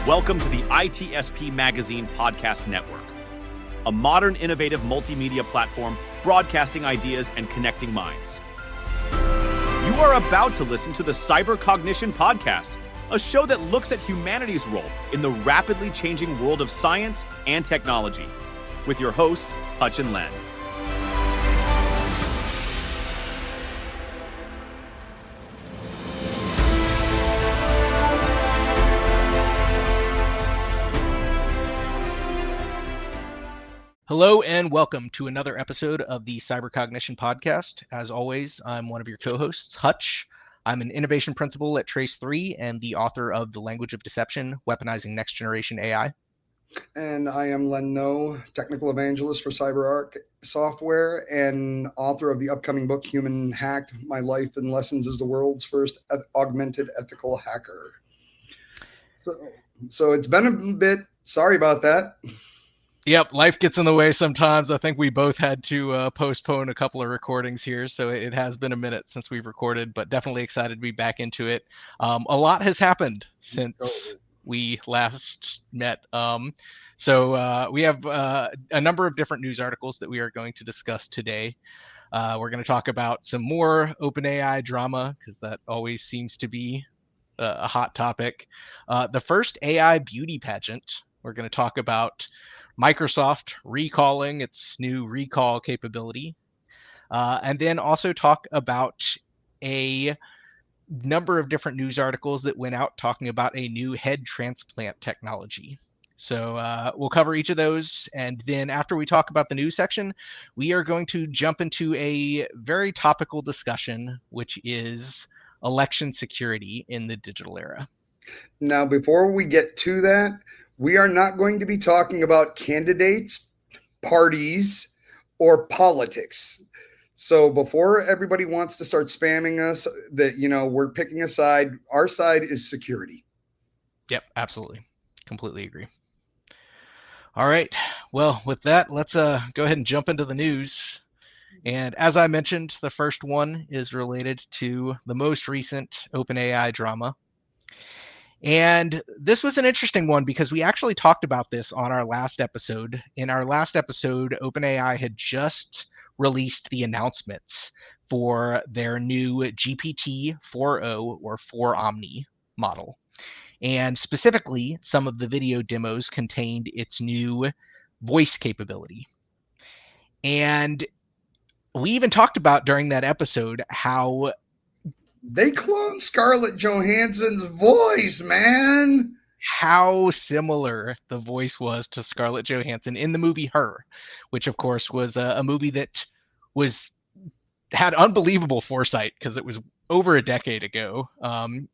Welcome to the ITSP Magazine Podcast Network, a modern, innovative multimedia platform broadcasting ideas and connecting minds. You are about to listen to the Cognition Podcast, a show that looks at humanity's role in the rapidly changing world of science and technology, with your hosts, Hutch and Len. Hello and welcome to another episode of the Cognition Podcast. As always, I'm one of your co-hosts, Hutch. I'm an innovation principal at Trace3 and the author of The Language of Deception, Weaponizing Next Generation AI. And I am Len No, technical evangelist for CyberArk software and author of the upcoming book, Human Hacked, My Life and Lessons as the World's First Augmented Ethical Hacker. So it's been a bit, sorry about that. Yep, life gets in the way sometimes. I think we both had to postpone a couple of recordings here, so it has been a minute since we've recorded, but definitely excited to be back into it. A lot has happened since we last met. So we have a number of different news articles that we are going to discuss today. We're going to talk about some more OpenAI drama, because that always seems to be a hot topic. The first AI beauty pageant. We're going to talk about Microsoft recalling its new recall capability, and then also talk about a number of different news articles that went out talking about a new head transplant technology. So we'll cover each of those, and then after we talk about the news section, we are going to jump into a very topical discussion, which is election security in the digital era. Now, before we get to that, we are not going to be talking about candidates, parties, or politics. So before everybody wants to start spamming us that, we're picking a side, our side is security. Yep, absolutely. Completely agree. All right. Well, with that, let's go ahead and jump into the news. And as I mentioned, the first one is related to the most recent OpenAI drama. And this was an interesting one because we actually talked about this on our last episode. In our last episode, OpenAI had just released the announcements for their new GPT-4o or 4 Omni model. And specifically, some of the video demos contained its new voice capability. And we even talked about during that episode how they cloned Scarlett Johansson's voice, man. How similar the voice was to Scarlett Johansson in the movie Her, which of course was a movie that had unbelievable foresight because it was over a decade ago.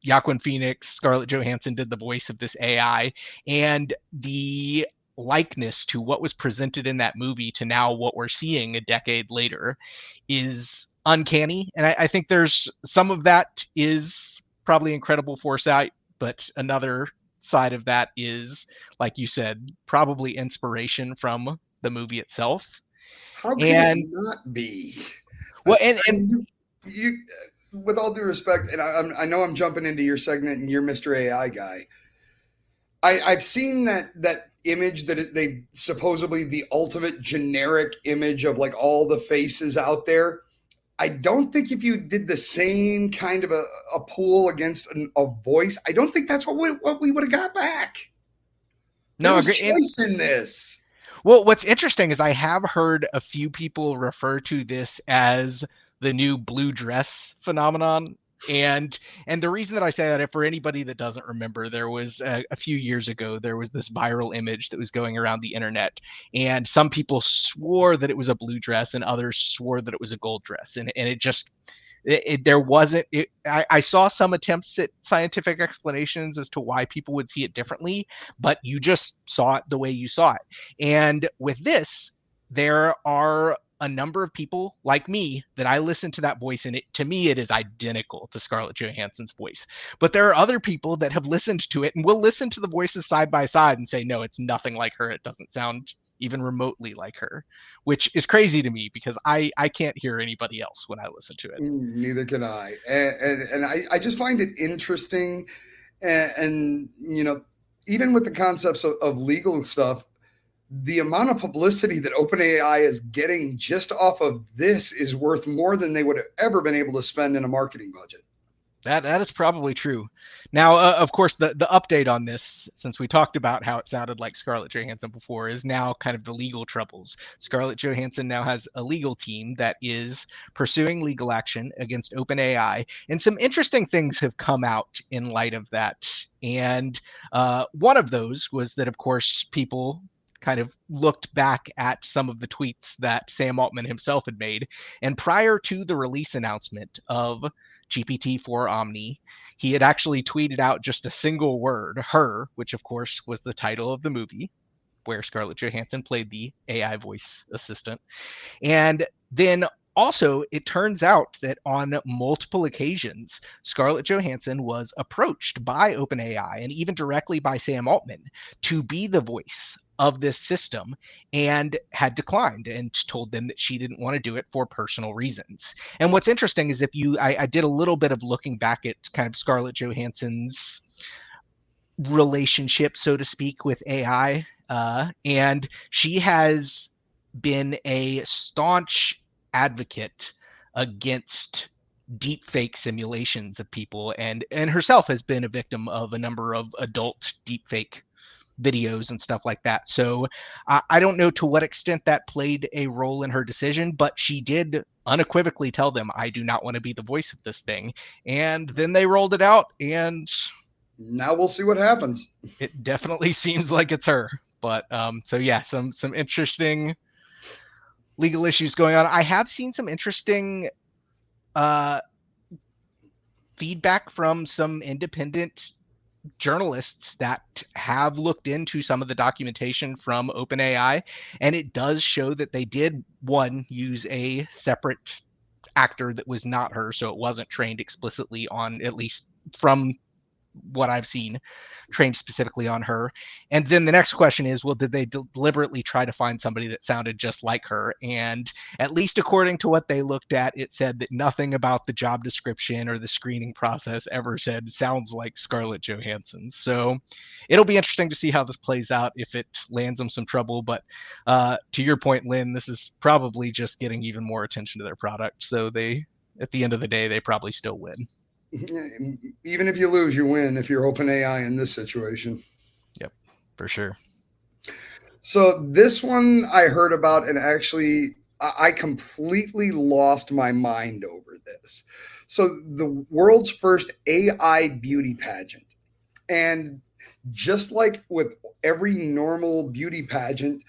Joaquin Phoenix, Scarlett Johansson did the voice of this AI, and the likeness to what was presented in that movie to now what we're seeing a decade later is uncanny. And I think there's some of that is probably incredible foresight, but another side of that is, like you said, probably inspiration from the movie itself. How can it not be? Well, you with all due respect, and I know I'm jumping into your segment and you're Mr. AI guy. I've seen that image that they supposedly the ultimate generic image of like all the faces out there. I don't think if you did the same kind of a pool against a voice, I don't think that's what we would have got back. No, there's choice in this. Well, what's interesting is I have heard a few people refer to this as the new blue dress phenomenon. And the reason that I say that, for anybody that doesn't remember, there was a few years ago, there was this viral image that was going around the internet, and some people swore that it was a blue dress and others swore that it was a gold dress. And it just, there wasn't, I saw some attempts at scientific explanations as to why people would see it differently, but you just saw it the way you saw it. And with this, there are a number of people like me that I listen to that voice, and to me it is identical to Scarlett Johansson's voice. But there are other people that have listened to it and will listen to the voices side by side and say, no, it's nothing like her. It doesn't sound even remotely like her, which is crazy to me because I can't hear anybody else when I listen to it. Neither can I. And I just find it interesting. And even with the concepts of legal stuff, the amount of publicity that OpenAI is getting just off of this is worth more than they would have ever been able to spend in a marketing budget. That is probably true. Now, of course, the update on this, since we talked about how it sounded like Scarlett Johansson before, is now kind of the legal troubles. Scarlett Johansson now has a legal team that is pursuing legal action against OpenAI, and some interesting things have come out in light of that. And one of those was that, of course, people kind of looked back at some of the tweets that Sam Altman himself had made. And prior to the release announcement of GPT-4 Omni, he had actually tweeted out just a single word, her, which of course was the title of the movie where Scarlett Johansson played the AI voice assistant. And then also, it turns out that on multiple occasions, Scarlett Johansson was approached by OpenAI and even directly by Sam Altman to be the voice of this system, and had declined and told them that she didn't want to do it for personal reasons. And what's interesting is I did a little bit of looking back at kind of Scarlett Johansson's relationship, so to speak, with AI, and she has been a staunch advocate against deep fake simulations of people, and herself has been a victim of a number of adult deep fake videos and stuff like that. So I don't know to what extent that played a role in her decision, but she did unequivocally tell them, I do not want to be the voice of this thing. And then they rolled it out, and now we'll see what happens. It definitely seems like it's her. But so yeah, some interesting legal issues going on. I have seen some interesting feedback from some independent journalists that have looked into some of the documentation from OpenAI, and it does show that they did, one, use a separate actor that was not her, so it wasn't trained explicitly on, at least from what I've seen, trained specifically on her. And then the next question is, well, did they deliberately try to find somebody that sounded just like her? And at least according to what they looked at, it said that nothing about the job description or the screening process ever said sounds like Scarlett Johansson. So it'll be interesting to see how this plays out, if it lands them some trouble. But to your point, Len, this is probably just getting even more attention to their product. So they, at the end of the day, they probably still win. Even if you lose, you win if you're OpenAI in this situation. Yep, for sure. So this one I heard about, and actually I completely lost my mind over this. So the world's first AI beauty pageant. And just like with every normal beauty pageant,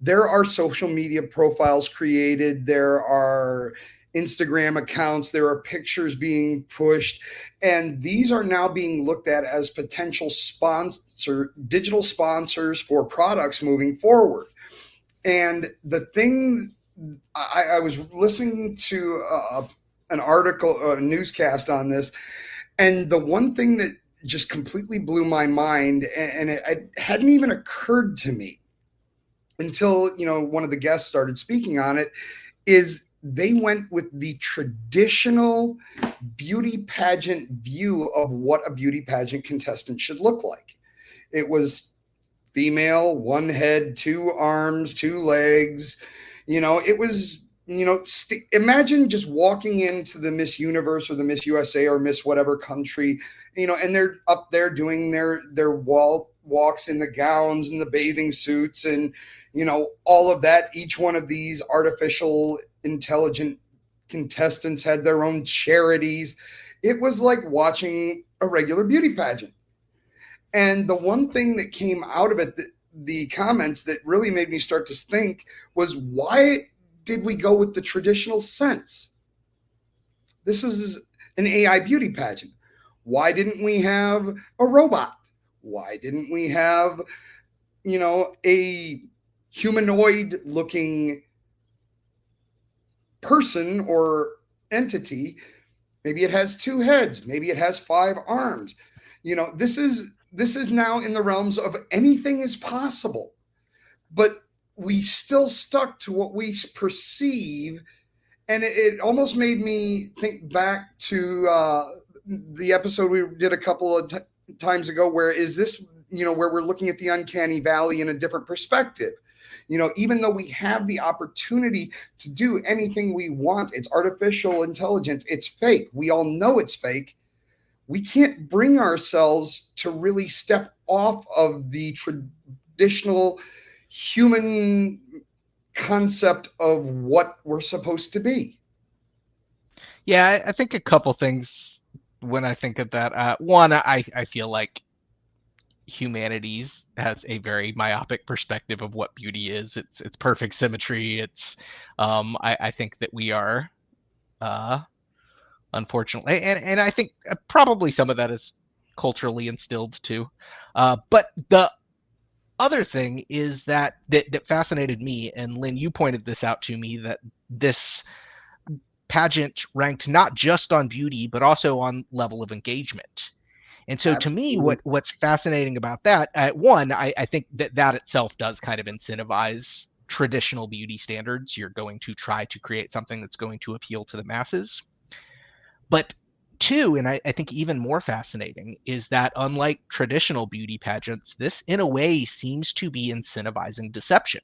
there are social media profiles created. There are Instagram accounts, there are pictures being pushed, and these are now being looked at as potential digital sponsors for products moving forward. And the thing, I was listening to an article, a newscast on this, and the one thing that just completely blew my mind, and it hadn't even occurred to me until, one of the guests started speaking on it, is they went with the traditional beauty pageant view of what a beauty pageant contestant should look like. It was female, one head, two arms, two legs. It was, imagine just walking into the Miss Universe or the Miss USA or Miss whatever country, and they're up there doing their walks in the gowns and the bathing suits and, all of that. Each one of these artificial intelligent contestants had their own charities. It was like watching a regular beauty pageant. And the one thing that came out of it, the comments that really made me start to think, was, why did we go with the traditional sense? This is an AI beauty pageant. Why didn't we have a robot? Why didn't we have, a humanoid looking person or entity? Maybe it has two heads, maybe it has 5 arms. This is now in the realms of anything is possible, but we still stuck to what we perceive. And it almost made me think back to the episode we did a couple of times ago, where is this where we're looking at the uncanny valley in a different perspective. Even though we have the opportunity to do anything we want, it's artificial intelligence, it's fake. We all know it's fake. We can't bring ourselves to really step off of the traditional human concept of what we're supposed to be. Yeah, I think a couple things when I think of that. One, I feel like humanities has a very myopic perspective of what beauty is. It's perfect symmetry. It's I think that we are unfortunately, and I think probably some of that is culturally instilled too. But the other thing is that fascinated me, and Lynn, you pointed this out to me, that this pageant ranked not just on beauty but also on level of engagement. And so to me, what's fascinating about that, one, I think that itself does kind of incentivize traditional beauty standards. You're going to try to create something that's going to appeal to the masses. But two, and I think even more fascinating, is that unlike traditional beauty pageants, this in a way seems to be incentivizing deception.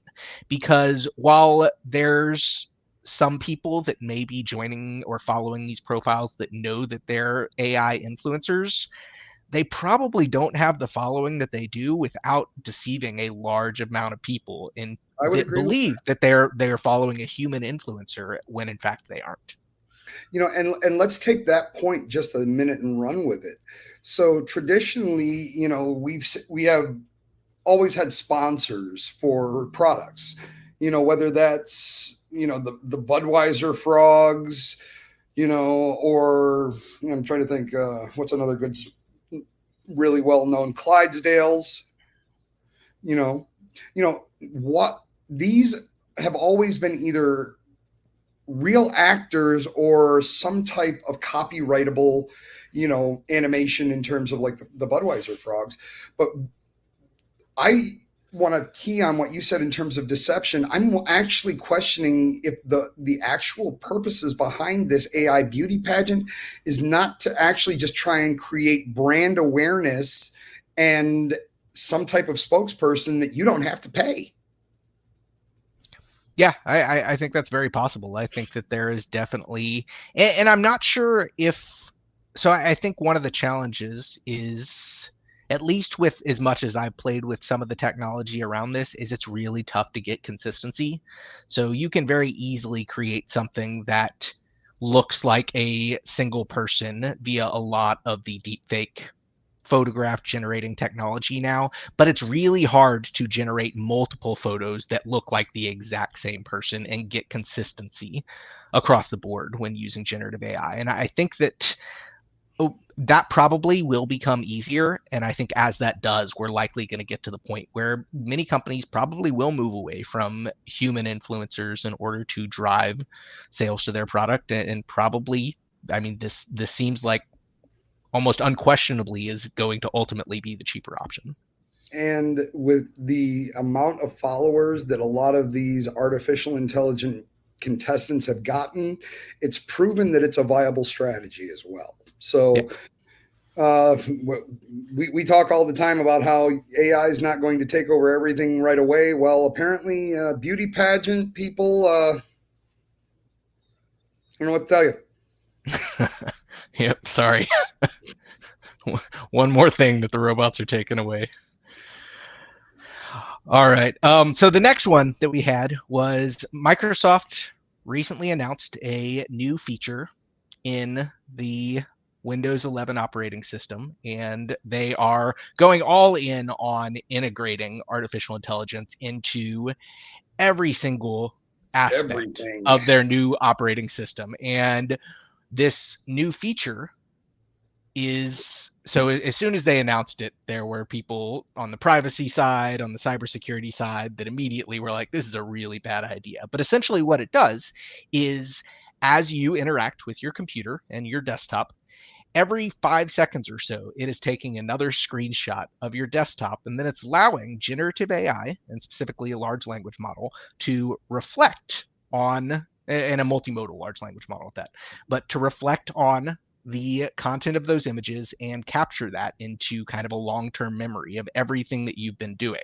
Because while there's some people that may be joining or following these profiles that know that they're AI influencers, they probably don't have the following that they do without deceiving a large amount of people and that believe that they're following a human influencer when in fact they aren't. And let's take that point just a minute and run with it. So traditionally, we have always had sponsors for products, whether that's, the Budweiser frogs, or I'm trying to think, what's another good, really well-known Clydesdales, what these have always been either real actors or some type of copyrightable, animation in terms of like the Budweiser frogs. But I want to key on what you said in terms of deception. I'm actually questioning if the actual purposes behind this AI beauty pageant is not to actually just try and create brand awareness and some type of spokesperson that you don't have to pay. Yeah, I think that's very possible. I think that there is definitely, and I'm not sure if, so I think one of the challenges is, at least with as much as I've played with some of the technology around this, is it's really tough to get consistency. So you can very easily create something that looks like a single person via a lot of the deepfake photograph generating technology now, but it's really hard to generate multiple photos that look like the exact same person and get consistency across the board when using generative AI. And I think that that probably will become easier. And I think as that does, we're likely going to get to the point where many companies probably will move away from human influencers in order to drive sales to their product. And probably, I mean, this seems like almost unquestionably is going to ultimately be the cheaper option. And with the amount of followers that a lot of these artificial intelligent contestants have gotten, it's proven that it's a viable strategy as well. So we talk all the time about how AI is not going to take over everything right away. Well, apparently beauty pageant people, I don't know what to tell you. Yep, sorry. One more thing that the robots are taking away. All right. So the next one that we had was Microsoft recently announced a new feature in the Windows 11 operating system, and they are going all in on integrating artificial intelligence into every single aspect of their new operating system. And this new feature is, so as soon as they announced it, there were people on the privacy side, on the cybersecurity side, that immediately were like, this is a really bad idea. But essentially what it does is, as you interact with your computer and your desktop, every 5 seconds or so, it is taking another screenshot of your desktop, and then it's allowing generative AI, and specifically a large language model, to reflect on, and a multimodal large language model at that, but to reflect on the content of those images and capture that into kind of a long-term memory of everything that you've been doing.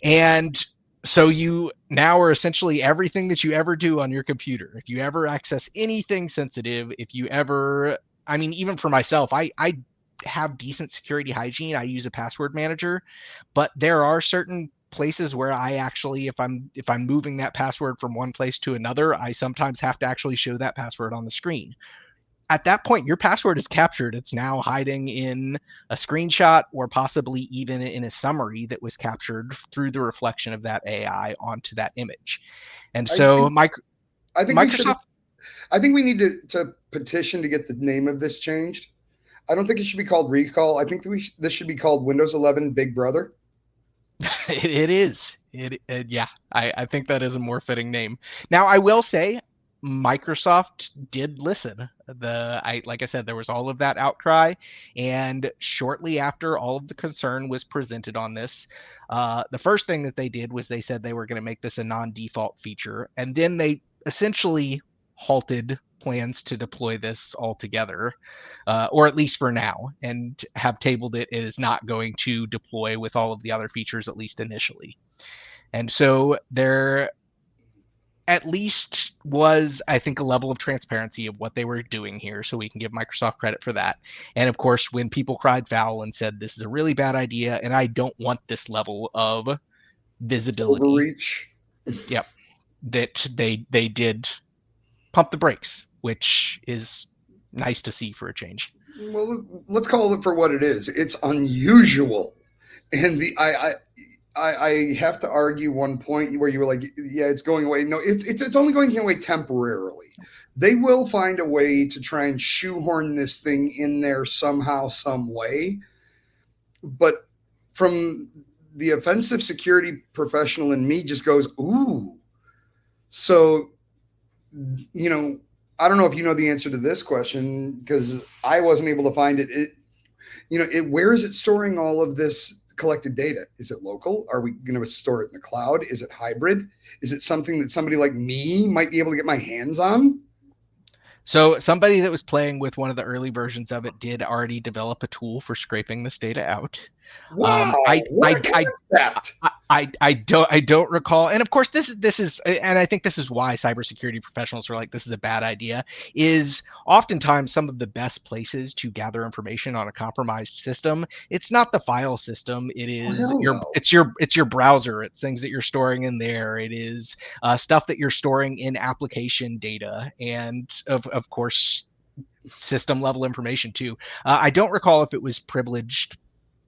And so you now are essentially everything that you ever do on your computer. If you ever access anything sensitive, if you ever, I mean, even for myself, I have decent security hygiene. I use a password manager, but there are certain places where I actually, if I'm moving that password from one place to another, I sometimes have to actually show that password on the screen. At that point, your password is captured. It's now hiding in a screenshot or possibly even in a summary that was captured through the reflection of that AI onto that image. And so I think Microsoft, I think we need to petition to get the name of this changed. I don't think it should be called Recall. I think this should be called Windows 11 Big Brother. it is. Yeah, I think that is a more fitting name. Now, I will say, Microsoft did listen. Like I said, there was all of that outcry, and shortly after all of the concern was presented on this, the first thing that they did was they said they were going to make this a non-default feature, and then they essentially halted plans to deploy this altogether, or at least for now, and have tabled it. It is not going to deploy with all of the other features, at least initially. And so there at least was, I think, a level of transparency of what they were doing here, so we can give Microsoft credit for that. And of course, when people cried foul and said, this is a really bad idea, and I don't want this level of visibility. Overreach. Yep. That they did pump the brakes, which is nice to see for a change. Well, let's call it for what it is. It's unusual. And I have to argue one point where you were like, yeah, it's going away. No, it's only going away temporarily. They will find a way to try and shoehorn this thing in there somehow, some way. But from the offensive security professional in me just goes, ooh. So, I don't know if you know the answer to this question, because I wasn't able to find it. Where is it storing all of this collected data? Is it local? Are we going to store it in the cloud? Is it hybrid? Is it something that somebody like me might be able to get my hands on? So somebody that was playing with one of the early versions of it did already develop a tool for scraping this data out. Wow! What a concept! I don't recall. And of course, this is, and I think this is why cybersecurity professionals are like, this is a bad idea. Is oftentimes some of the best places to gather information on a compromised system. It's not the file system. It is it's your browser. It's things that you're storing in there. It is stuff that you're storing in application data, and of course, system level information too. I don't recall if it was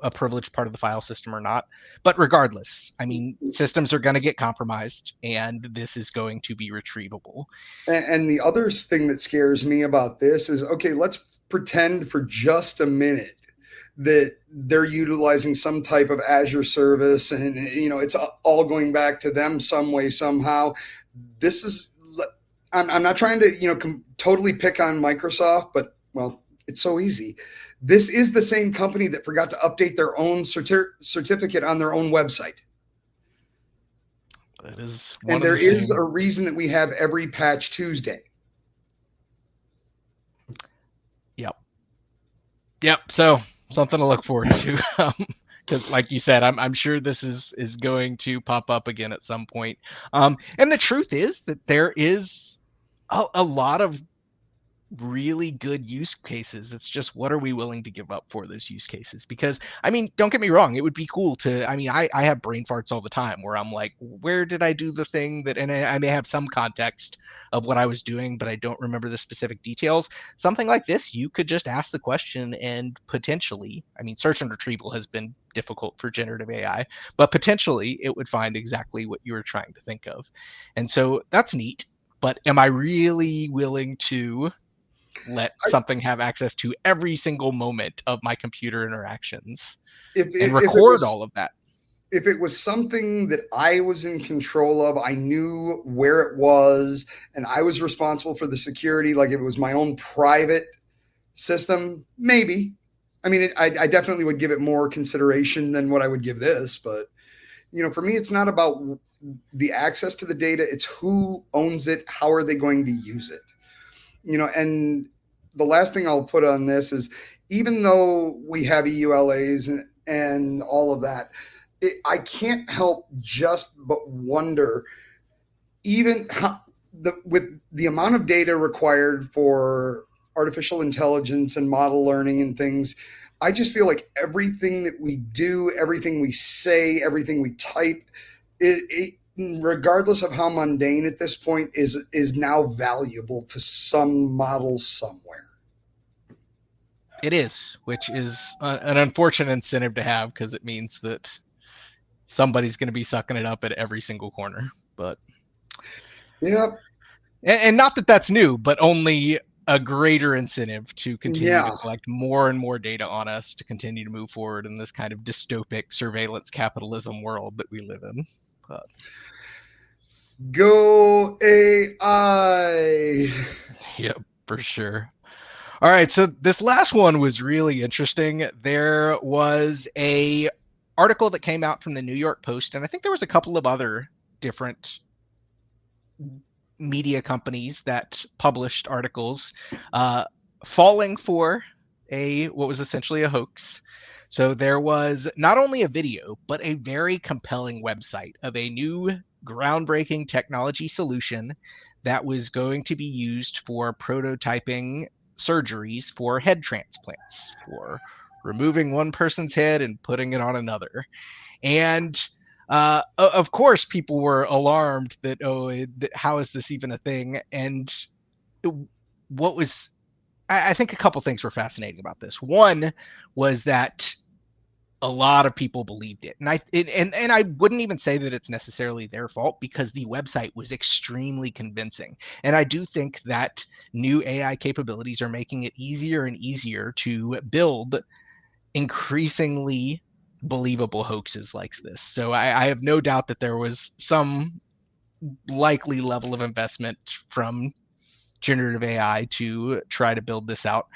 a privileged part of the file system or not, but regardless, I mean, systems are going to get compromised, and this is going to be retrievable. And the other thing that scares me about this is, okay, let's pretend for just a minute that they're utilizing some type of Azure service, and it's all going back to them some way, somehow. This is, I'm not trying to totally pick on Microsoft, but well, it's so easy. This is the same company that forgot to update their own certificate on their own website. That is one. And there is a reason that we have every Patch Tuesday. Yep. So something to look forward to. Because like you said, I'm sure this is going to pop up again at some point. And the truth is that there is a lot of really good use cases. It's just, what are we willing to give up for those use cases? Because I mean, don't get me wrong, it would be cool to, I have brain farts all the time where I'm like, where did I do the thing that, and I may have some context of what I was doing, but I don't remember the specific details. Something like this, you could just ask the question and potentially, search and retrieval has been difficult for generative AI, but potentially it would find exactly what you were trying to think of. And so that's neat. But am I really willing to let something have access to every single moment of my computer interactions and record all of that? If it was something that I was in control of, I knew where it was, and I was responsible for the security, like if it was my own private system, maybe. I definitely would give it more consideration than what I would give this. But, for me, it's not about the access to the data. It's who owns it. How are they going to use it? And the last thing I'll put on this is, even though we have EULAs and all of that, I can't help just but wonder, even how, with the amount of data required for artificial intelligence and model learning and things, I just feel like everything that we do, everything we say, everything we type, regardless of how mundane at this point, is now valuable to some model somewhere. It is, which is an unfortunate incentive to have, because it means that somebody's going to be sucking it up at every single corner. But yeah, and not that that's new, but only a greater incentive to continue to collect more and more data on us, to continue to move forward in this kind of dystopic surveillance capitalism world that we live in. But go AI. Yep, for sure. All right, so this last one was really interesting. There was a article that came out from the New York Post, and I think there was a couple of other different media companies that published articles falling for what was essentially a hoax. So there was not only a video, but a very compelling website of a new groundbreaking technology solution that was going to be used for prototyping surgeries for head transplants, for removing one person's head and putting it on another. And of course, people were alarmed that, how is this even a thing? And I think a couple things were fascinating about this. One was that a lot of people believed it. And I wouldn't even say that it's necessarily their fault, because the website was extremely convincing. And I do think that new AI capabilities are making it easier and easier to build increasingly believable hoaxes like this. So I have no doubt that there was some likely level of investment from generative AI to try to build this out.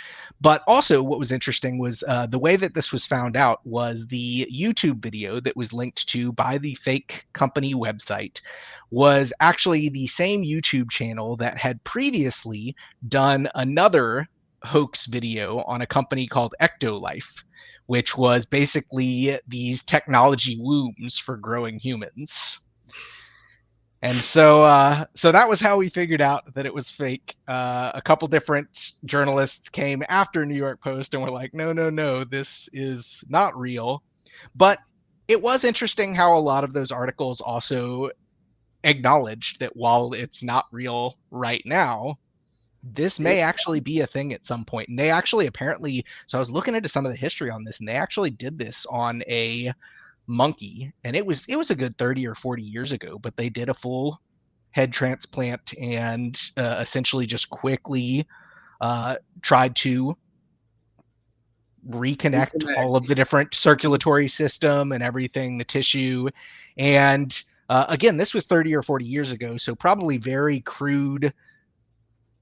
But also what was interesting was the way that this was found out was the YouTube video that was linked to by the fake company website was actually the same YouTube channel that had previously done another hoax video on a company called Ectolife, which was basically these technology wombs for growing humans. And so that was how we figured out that it was fake. A couple different journalists came after New York Post and were like, no, this is not real. But it was interesting how a lot of those articles also acknowledged that while it's not real right now, this may actually be a thing at some point. And they actually apparently, so I was looking into some of the history on this, and they actually did this on a monkey, and it was a good 30 or 40 years ago, but they did a full head transplant and essentially just quickly tried to reconnect all of the different circulatory system and everything, the tissue. And again, this was 30 or 40 years ago, so probably very crude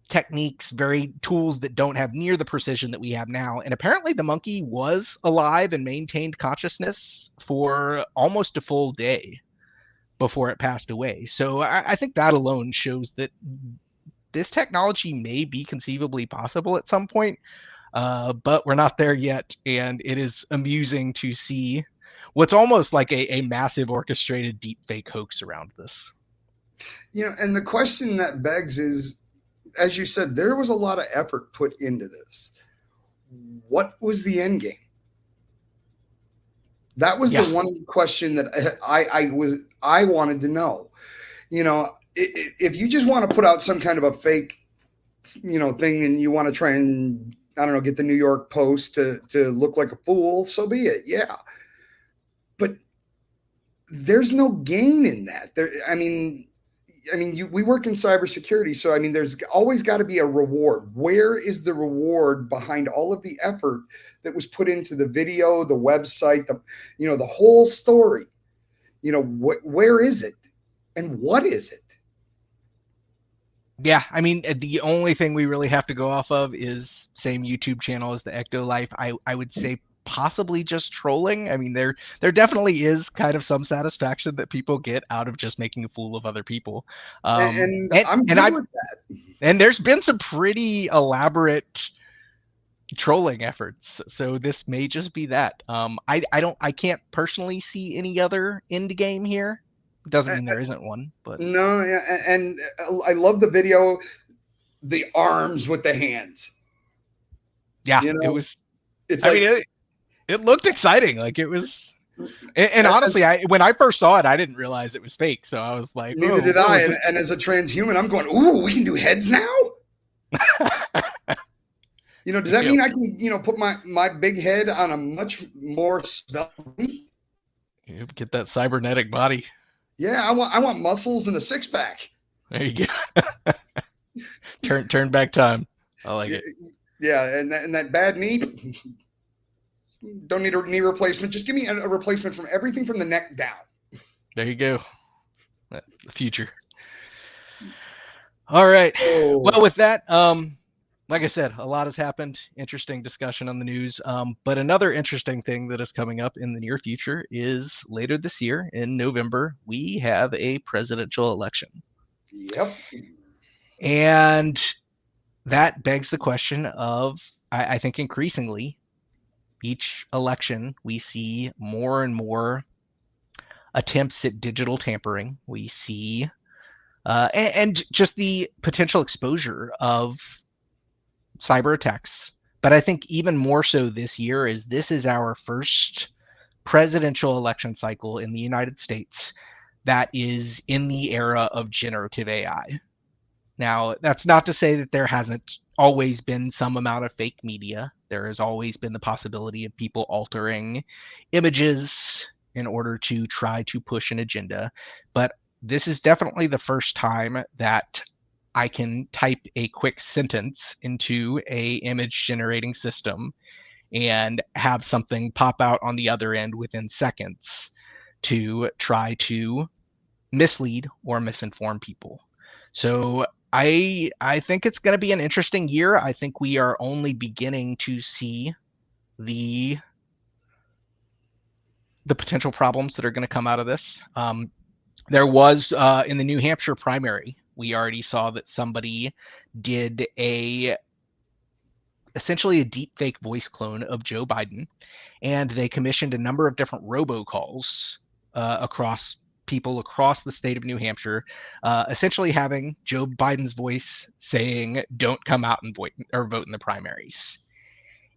techniques, very tools that don't have near the precision that we have now. And apparently the monkey was alive and maintained consciousness for almost a full day before it passed away. So I think that alone shows that this technology may be conceivably possible at some point, but we're not there yet. And it is amusing to see what's almost like a massive orchestrated deep fake hoax around this. And the question that begs is, as you said, there was a lot of effort put into this. What was the end game? That was the one question that I wanted to know. If you just want to put out some kind of a fake, thing, and you want to try and, I don't know, get the New York Post to look like a fool, so be it. Yeah. But there's no gain in that. We work in cybersecurity, so there's always got to be a reward. Where is the reward behind all of the effort that was put into the video, the website, the whole story? Where is it, and what is it? Yeah, the only thing we really have to go off of is same YouTube channel as the Ectolife. I would say possibly just trolling. There definitely is kind of some satisfaction that people get out of just making a fool of other people. And I'm good with that. And there's been some pretty elaborate trolling efforts. So this may just be that. I can't personally see any other end game here. Doesn't mean there isn't one, but No, yeah, and I love the video, the arms with the hands. yeah, You it know, was. it's I like mean, it looked exciting. Like it was. And honestly, when I first saw it, I didn't realize it was fake. So I was like, neither did whoa, I. And as a transhuman, I'm going, ooh, we can do heads now. Does that mean I can, put my big head on a much more svelte? You get that cybernetic body. Yeah, I want muscles and a six pack. There you go. turn back time. I like it. Yeah, and that bad knee. Don't need a knee replacement. Just give me a replacement from everything from the neck down. There you go. The future. All right. Oh. Well, with that, like I said, a lot has happened. Interesting discussion on the news. But another interesting thing that is coming up in the near future is later this year in November, we have a presidential election. Yep. And that begs the question of, I think increasingly, each election, we see more and more attempts at digital tampering. We see, and just the potential exposure of cyber attacks. But I think even more so this year is this is our first presidential election cycle in the United States that is in the era of generative AI. Now, that's not to say that there hasn't always been some amount of fake media. There has always been the possibility of people altering images in order to try to push an agenda. But this is definitely the first time that I can type a quick sentence into a image generating system and have something pop out on the other end within seconds to try to mislead or misinform people. So I think it's going to be an interesting year. I think we are only beginning to see the potential problems that are going to come out of this. There was in the New Hampshire primary, we already saw that somebody did essentially a deep fake voice clone of Joe Biden, and they commissioned a number of different robocalls across people across the state of New Hampshire, essentially having Joe Biden's voice saying, "Don't come out and vote in the primaries."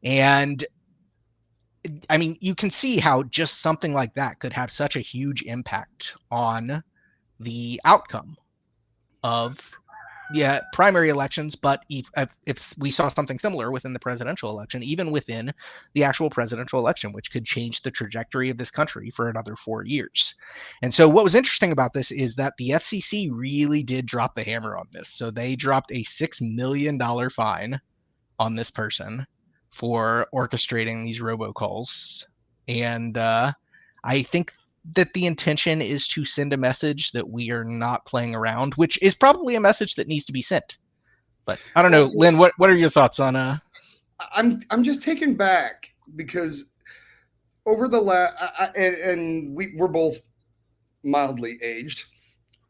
And I mean, you can see how just something like that could have such a huge impact on the outcome of primary elections. But if we saw something similar within the presidential election, even within the actual presidential election, which could change the trajectory of this country for another 4 years. And so what was interesting about this is that the FCC really did drop the hammer on this. So they dropped a $6 million fine on this person for orchestrating these robocalls. And I think that the intention is to send a message that we are not playing around, which is probably a message that needs to be sent. But I don't know, Len, what are your thoughts on I'm just taken back because over the and we're both mildly aged,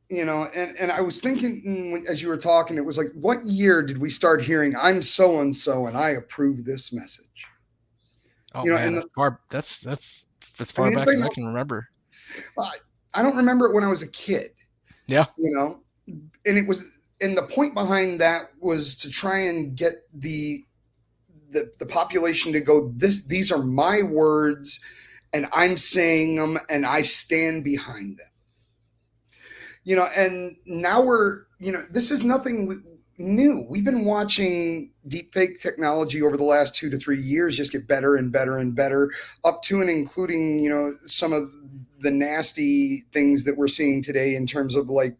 and I was thinking as you were talking, it was like, what year did we start hearing "I'm so and so and I approve this message"? Oh, man, that's as far back as I can remember. I don't remember it when I was a kid. Yeah. And it was, and the point behind that was to try and get the population to go, these are my words and I'm saying them and I stand behind them. And now this is nothing new. We've been watching deepfake technology over the last 2 to 3 years just get better and better and better, up to and including, some of the nasty things that we're seeing today in terms of like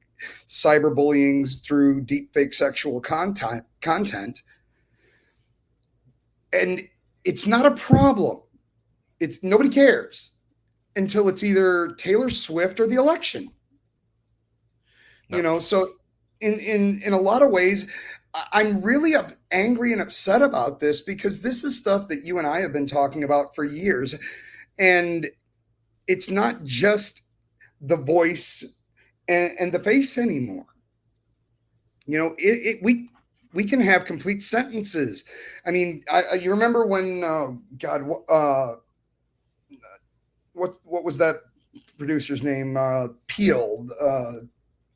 cyberbullying through deepfake sexual content. And it's not a problem. Nobody cares until it's either Taylor Swift or the election. No. So in a lot of ways, I'm really angry and upset about this because this is stuff that you and I have been talking about for years. And it's not just the voice and the face anymore. We we can have complete sentences. I mean, you remember when what was that producer's name? Peele,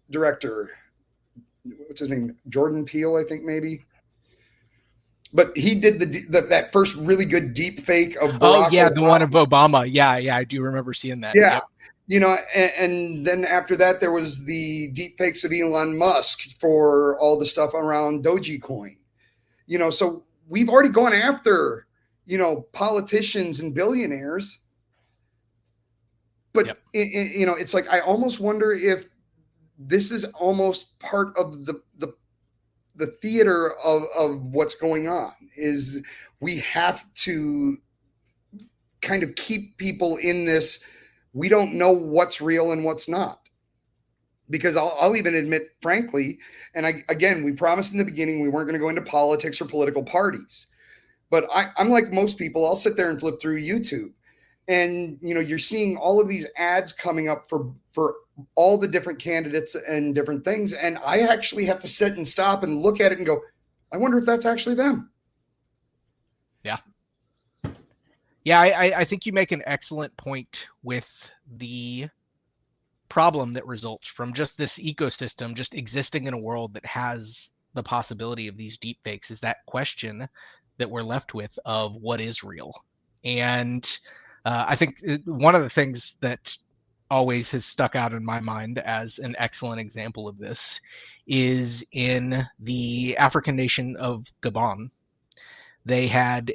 director. What's his name? Jordan Peele, I think maybe. But he did that first really good deep fake of Barack Obama. The one of Obama. Yeah, I do remember seeing that. Yeah. Yep. And then after that, there was the deep fakes of Elon Musk for all the stuff around Dogecoin. So we've already gone after, politicians and billionaires. But, it's like, I almost wonder if this is almost part of the theater of what's going on. Is we have to kind of keep people in this. We don't know what's real and what's not, because I'll even admit, frankly, and again, we promised in the beginning we weren't going to go into politics or political parties, but I'm like most people. I'll sit there and flip through YouTube, and you're seeing all of these ads coming up for all the different candidates and different things, and I actually have to sit and stop and look at it and go, I wonder if that's actually them. Yeah, I think you make an excellent point with the problem that results from just this ecosystem just existing in a world that has the possibility of these deepfakes, is that question that we're left with of what is real. And I think one of the things that always has stuck out in my mind as an excellent example of this is in the African nation of Gabon. They had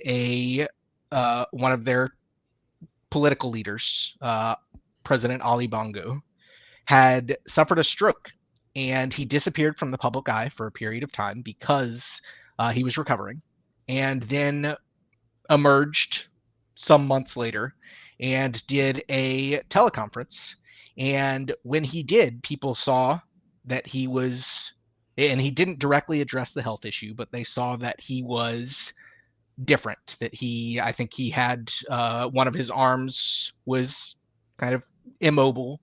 one of their political leaders, President Ali Bongo, had suffered a stroke, and he disappeared from the public eye for a period of time because he was recovering, and then emerged some months later and did a teleconference. And when he did, people saw that he was, and he didn't directly address the health issue, but they saw that he was different, that I think he had one of his arms was kind of immobile,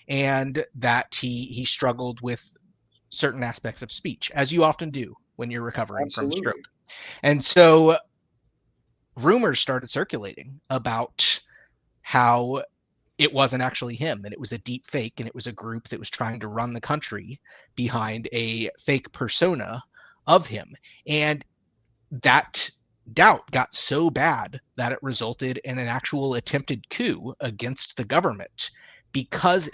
and that he struggled with certain aspects of speech, as you often do when you're recovering from stroke. And so rumors started circulating about how it wasn't actually him, and it was a deep fake, and it was a group that was trying to run the country behind a fake persona of him. And that doubt got so bad that it resulted in an actual attempted coup against the government,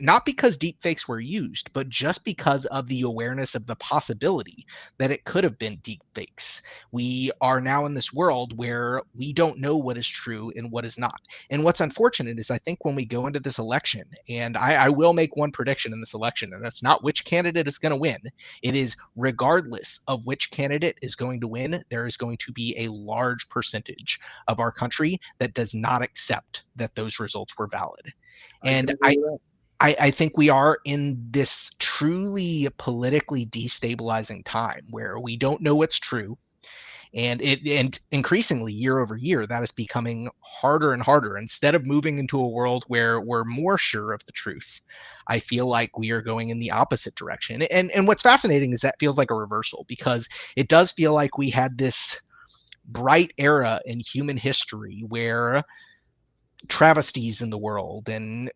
not because deepfakes were used, but just because of the awareness of the possibility that it could have been deepfakes. We are now in this world where we don't know what is true and what is not. And what's unfortunate is, I think when we go into this election, and I will make one prediction in this election, and that's not which candidate is going to win. It is, regardless of which candidate is going to win, there is going to be a large percentage of our country that does not accept that those results were valid. And I think we are in this truly politically destabilizing time where we don't know what's true. And increasingly, year over year, that is becoming harder and harder. Instead of moving into a world where we're more sure of the truth, I feel like we are going in the opposite direction. And what's fascinating is that feels like a reversal, because it does feel like we had this bright era in human history where travesties in the world and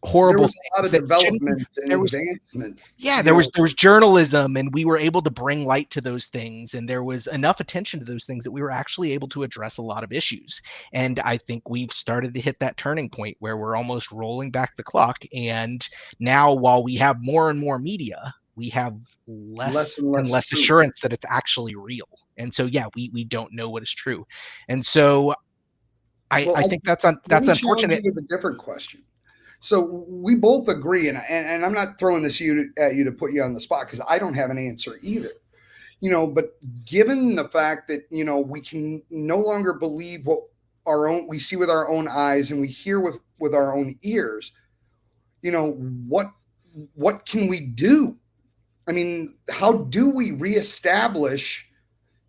horrible, there was a lot of development and advancement. Yeah, there was journalism, and we were able to bring light to those things, and there was enough attention to those things that we were actually able to address a lot of issues. And I think we've started to hit that turning point where we're almost rolling back the clock, and now, while we have more and more media, we have less and less assurance that it's actually real. And so we don't know what is true. And so I think that's unfortunate. With a different question. So we both agree, and I'm not throwing this at you to put you on the spot, because I don't have an answer either. But given the fact that we can no longer believe what we see with our own eyes and we hear with our own ears, what can we do? I mean, how do we reestablish,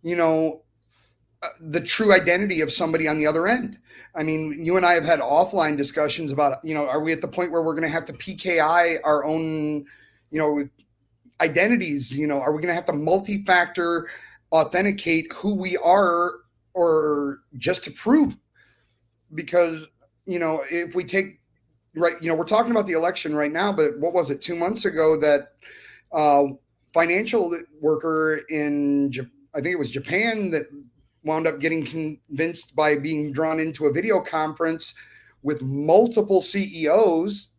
the true identity of somebody on the other end? I mean, you and I have had offline discussions about, are we at the point where we're going to have to PKI our own, identities, are we going to have to multi-factor authenticate who we are, or just to prove? Because, if we take, right, we're talking about the election right now, but what was it, 2 months ago that financial worker in, I think it was Japan, that wound up getting convinced by being drawn into a video conference with multiple CEOs.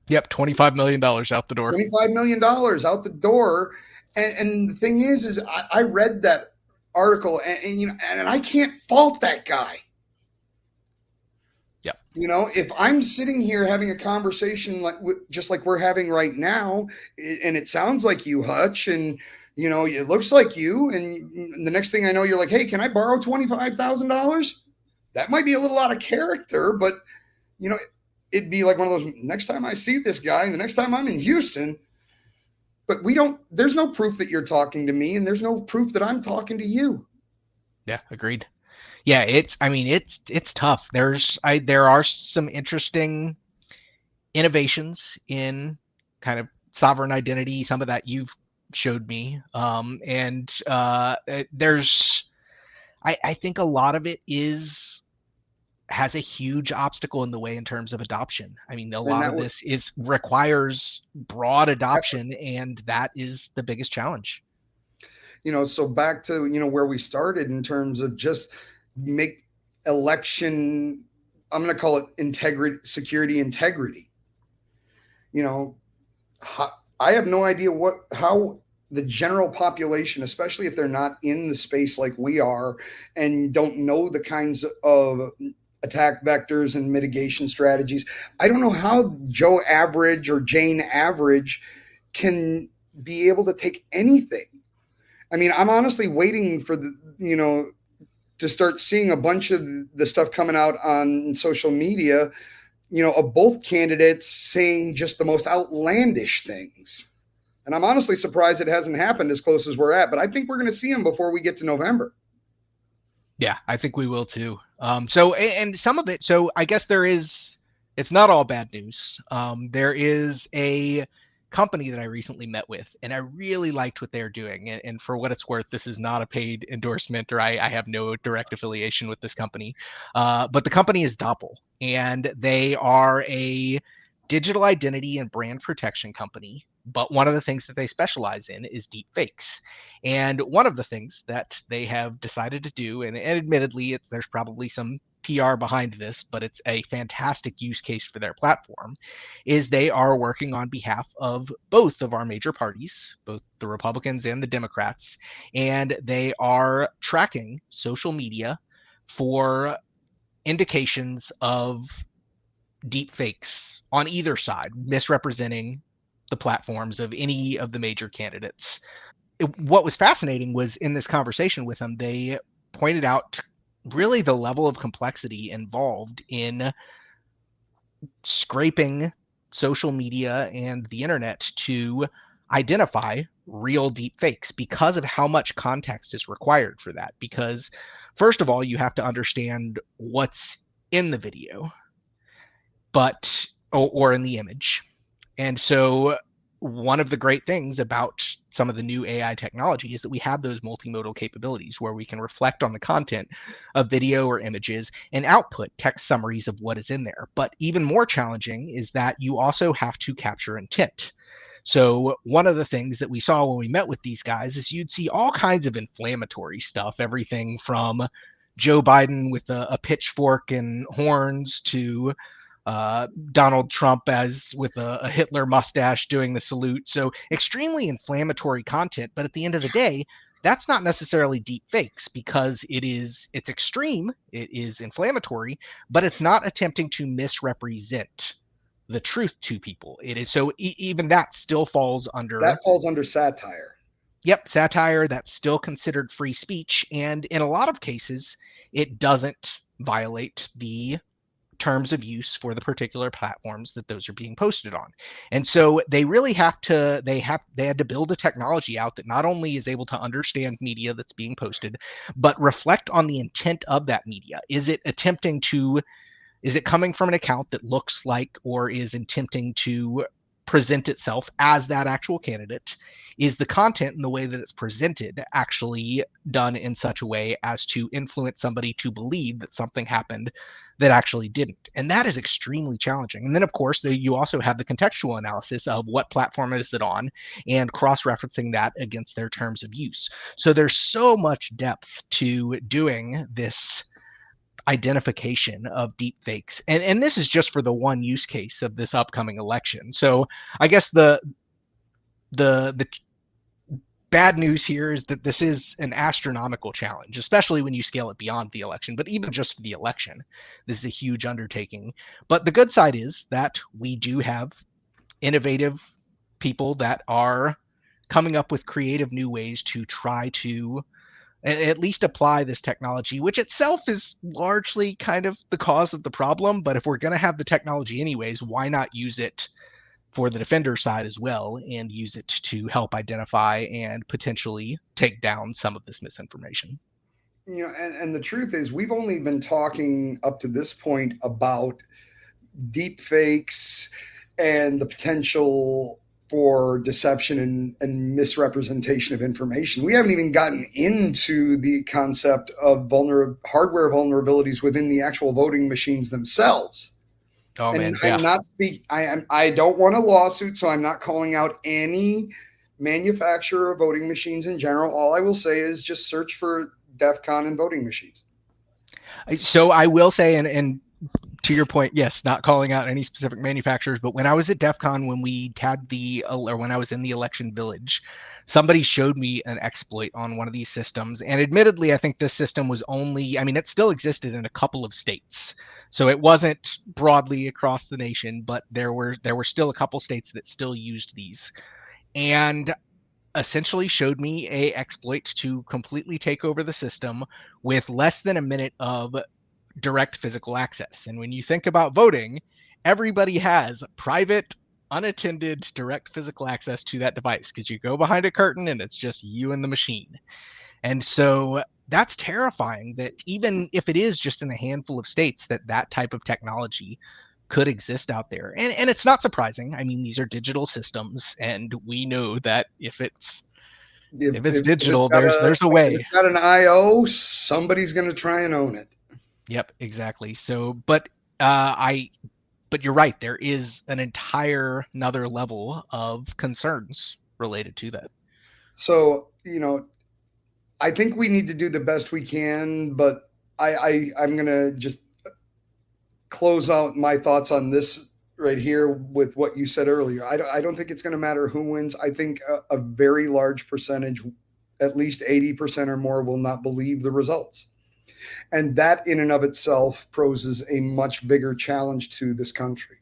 Yep, $25 million out the door. $25 million out the door. And the thing is I read that article, and I can't fault that guy. Yeah. If I'm sitting here having a conversation just like we're having right now, and it sounds like you, Hutch, and it looks like you, and the next thing I know, you're like, hey, can I borrow $25,000? That might be a little out of character, but it'd be like one of those, next time I see this guy, and the next time I'm in Houston, but there's no proof that you're talking to me, and there's no proof that I'm talking to you. Yeah, agreed. Yeah, it's tough. There are some interesting innovations in kind of sovereign identity, some of that you've showed me. There's, I think a lot of it has a huge obstacle in the way in terms of adoption. I mean, a lot of this requires broad adoption, and that is the biggest challenge. So back to, where we started in terms of just make election, I'm going to call it security integrity. I have no idea how the general population, especially if they're not in the space like we are and don't know the kinds of attack vectors and mitigation strategies, I don't know how Joe Average or Jane Average can be able to take anything. I mean, I'm honestly waiting for to start seeing a bunch of the stuff coming out on social media, of both candidates saying just the most outlandish things. And I'm honestly surprised it hasn't happened as close as we're at, but I think we're going to see them before we get to November. Yeah, I think we will too. And some of it, so I guess it's not all bad news. There is a company that I recently met with, and I really liked what they're doing. And for what it's worth, this is not a paid endorsement, or I have no direct affiliation with this company. But the company is Doppel, and they are a digital identity and brand protection company. But one of the things that they specialize in is deep fakes. And one of the things that they have decided to do, and admittedly, there's probably some PR behind this, but it's a fantastic use case for their platform, is they are working on behalf of both of our major parties, both the Republicans and the Democrats, and they are tracking social media for indications of deep fakes on either side, misrepresenting the platforms of any of the major candidates. What was fascinating was in this conversation with them, they pointed out really the level of complexity involved in scraping social media and the internet to identify real deep fakes because of how much context is required for that. Because first of all, you have to understand what's in the video, or in the image. And so one of the great things about some of the new AI technology is that we have those multimodal capabilities where we can reflect on the content of video or images and output text summaries of what is in there. But even more challenging is that you also have to capture intent. So one of the things that we saw when we met with these guys is you'd see all kinds of inflammatory stuff, everything from Joe Biden with a pitchfork and horns to Donald Trump as with a Hitler mustache doing the salute. So extremely inflammatory content. But at the end of the day, that's not necessarily deep fakes because it's extreme, it is inflammatory, but it's not attempting to misrepresent the truth to people. It is so even that still falls under satire. Yep, satire. That's still considered free speech, and in a lot of cases, it doesn't violate the terms of use for the particular platforms that those are being posted on. And so they really had to build a technology out that not only is able to understand media that's being posted, but reflect on the intent of that media. Is it coming from an account that looks like or is attempting to present itself as that actual candidate? Is the content and the way that it's presented actually done in such a way as to influence somebody to believe that something happened that actually didn't? And that is extremely challenging. And then, of course, you also have the contextual analysis of what platform is it on and cross-referencing that against their terms of use. So there's so much depth to doing this identification of deep fakes. And this is just for the one use case of this upcoming election. So I guess the bad news here is that this is an astronomical challenge, especially when you scale it beyond the election. But even just for the election, this is a huge undertaking. But the good side is that we do have innovative people that are coming up with creative new ways to try to at least apply this technology, which itself is largely kind of the cause of the problem. But if we're going to have the technology anyways, why not use it for the defender side as well and use it to help identify and potentially take down some of this misinformation? And the truth is, we've only been talking up to this point about deep fakes and the potential for deception and misrepresentation of information. We haven't even gotten into the concept of hardware vulnerabilities within the actual voting machines themselves. Oh, and man, yeah. I'm not speaking. I don't want a lawsuit, so I'm not calling out any manufacturer of voting machines in general. All I will say is just search for DEF CON and voting machines. So I will say, and to your point, yes, not calling out any specific manufacturers, but when I was at DEF CON, when I was in the election village, somebody showed me an exploit on one of these systems. And admittedly, I think this system was it still existed in a couple of states. So it wasn't broadly across the nation, but there were still a couple states that still used these. And essentially showed me a exploit to completely take over the system with less than a minute of direct physical access. And when you think about voting, everybody has private, unattended, direct physical access to that device because you go behind a curtain and it's just you and the machine. And so that's terrifying that even if it is just in a handful of states that type of technology could exist out there. And it's not surprising. I mean, these are digital systems, and we know that if it's digital, there's a way. If it's got an IO, somebody's going to try and own it. Yep, exactly. So, but you're right. There is another level of concerns related to that. So, I think we need to do the best we can, but I'm going to just close out my thoughts on this right here with what you said earlier. I don't think it's going to matter who wins. I think a very large percentage, at least 80% or more, will not believe the results. And that in and of itself poses a much bigger challenge to this country.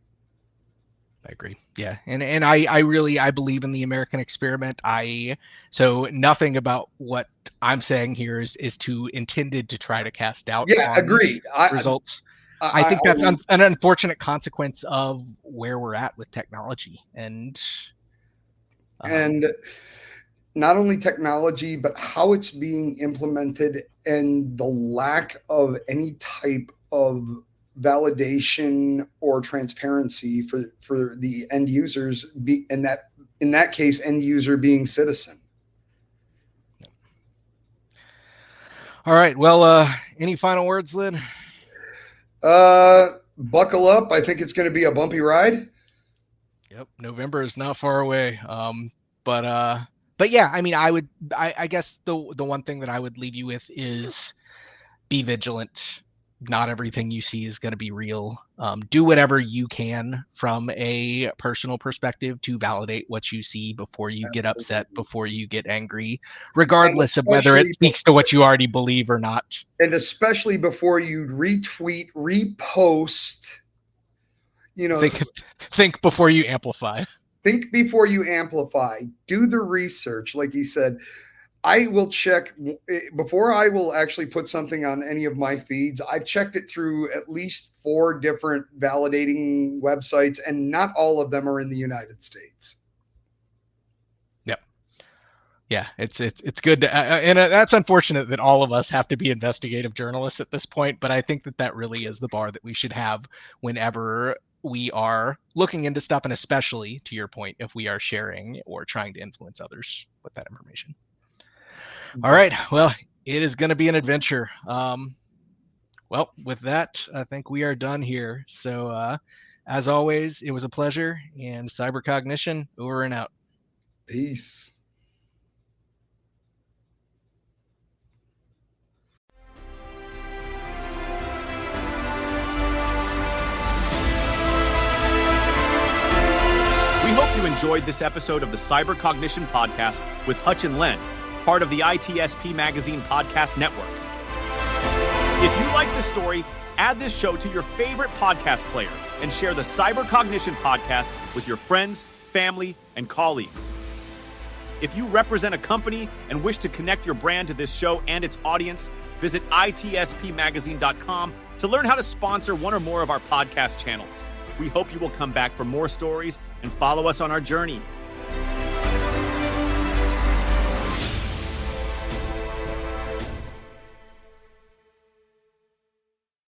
I agree. Yeah. And I believe in the American experiment. So nothing about what I'm saying here is intended to try to cast doubt on agreed. results. I think that's an unfortunate consequence of where we're at with technology. And not only technology, but how it's being implemented and the lack of any type of validation or transparency for the end users, in that case, end user being citizen. All right. Well, any final words, Lynn? Buckle up. I think it's going to be a bumpy ride. Yep. November is not far away. But yeah, I mean, I guess the one thing that I would leave you with is be vigilant. Not everything you see is going to be real. Do whatever you can from a personal perspective to validate what you see before you get upset, before you get angry, regardless of whether it speaks to what you already believe or not. And especially before you retweet, repost, think before you amplify. Think before you amplify. Do the research. Like you said, I will check before I will actually put something on any of my feeds. I've checked it through at least 4 different validating websites, and not all of them are in the United States. Yep. Yeah, it's good to, and that's unfortunate that all of us have to be investigative journalists at this point. But I think that really is the bar that we should have whenever we are looking into stuff, and especially to your point, if we are sharing or trying to influence others with that information. All right. Well, it is going to be an adventure. Well, with that, I think we are done here. So as always, it was a pleasure, and Cyber Cognition, over and out. Peace. We hope you enjoyed this episode of the Cyber Cognition Podcast with Hutch and Len, part of the ITSP Magazine Podcast Network. If you like this story, add this show to your favorite podcast player and share the Cyber Cognition Podcast with your friends, family, and colleagues. If you represent a company and wish to connect your brand to this show and its audience, visit itspmagazine.com to learn how to sponsor one or more of our podcast channels. We hope you will come back for more stories and follow us on our journey.